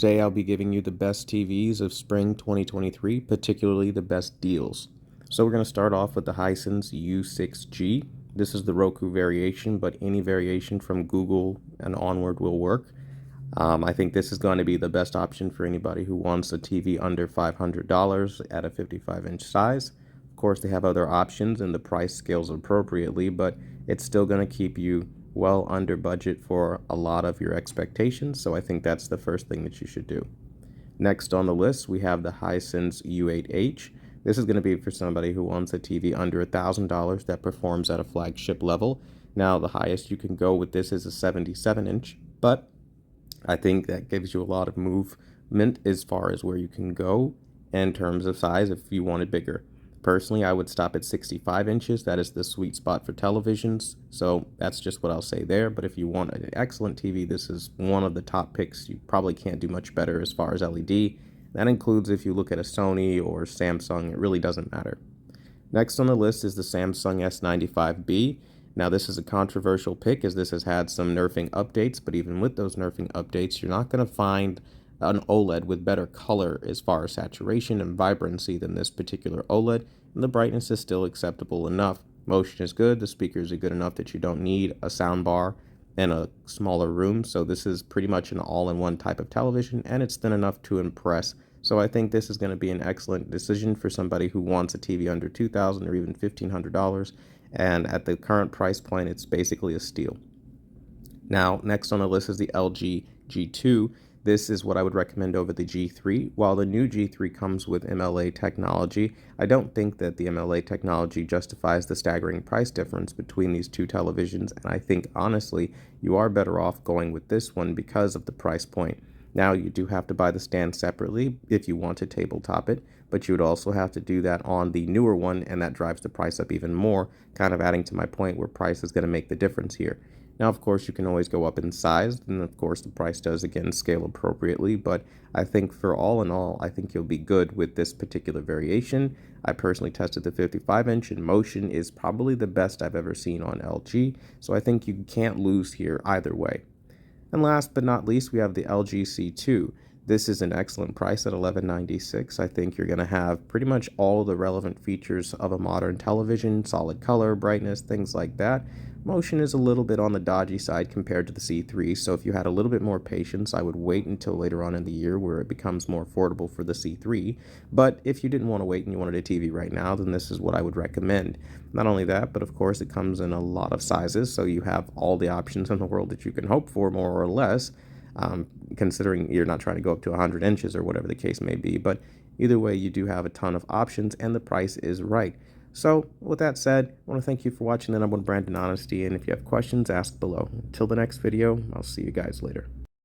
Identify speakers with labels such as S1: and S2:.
S1: Today I'll be giving you the best TVs of spring 2023, particularly the best deals. So we're going to start off with the Hisense U6G. This is the Roku variation, but any variation from Google and onward will work. I think this is going to be the best option for anybody who wants a TV under $500 at a 55-inch size. Of course, they have other options and the price scales appropriately, but it's still going to keep you well under budget for a lot of your expectations, so I think that's the first thing that you should do. Next on the list, we have the Hisense U8H. This is going to be for somebody who wants a TV under $1,000 that performs at a flagship level. Now, the highest you can go with this is a 77-inch, but I think that gives you a lot of movement as far as where you can go in terms of size if you wanted bigger. Personally, I would stop at 65 inches. That is the sweet spot for televisions. So that's just what I'll say there. But if you want an excellent TV, this is one of the top picks. You probably can't do much better as far as LED. That includes if you look at a Sony or Samsung. It really doesn't matter. Next on the list is the Samsung S95B. Now, this is a controversial pick as this has had some nerfing updates. But even with those nerfing updates, you're not going to find an OLED with better color as far as saturation and vibrancy than this particular OLED, and the brightness is still acceptable enough. Motion is good, the speakers are good enough that you don't need a sound bar in a smaller room, so this is pretty much an all-in-one type of television, and it's thin enough to impress. So I think this is going to be an excellent decision for somebody who wants a TV under $2,000 or even $1,500, and at the current price point, it's basically a steal. Now, next on the list is the LG G2. This is what I would recommend over the G3. While the new G3 comes with MLA technology, I don't think that the MLA technology justifies the staggering price difference between these two televisions, and I think, honestly, you are better off going with this one because of the price point. Now, you do have to buy the stand separately if you want to tabletop it, but you would also have to do that on the newer one, and that drives the price up even more, kind of adding to my point where price is going to make the difference here. Now, of course, you can always go up in size, and of course, the price does, again, scale appropriately, but I think for all in all, I think you'll be good with this particular variation. I personally tested the 55-inch, and motion is probably the best I've ever seen on LG, so I think you can't lose here either way. And last but not least, we have the LG C2. This is an excellent price at $1196. I think you're going to have pretty much all the relevant features of a modern television, solid color, brightness, things like that. Motion is a little bit on the dodgy side compared to the C3, so if you had a little bit more patience, I would wait until later on in the year where it becomes more affordable for the C3. But if you didn't want to wait and you wanted a TV right now, then this is what I would recommend. Not only that, but of course it comes in a lot of sizes, so you have all the options in the world that you can hope for, more or less, considering you're not trying to go up to 100 inches or whatever the case may be. But either way, you do have a ton of options, and the price is right. So, with that said, I want to thank you for watching the #1 brand in honesty, and if you have questions, ask below. Until the next video, I'll see you guys later.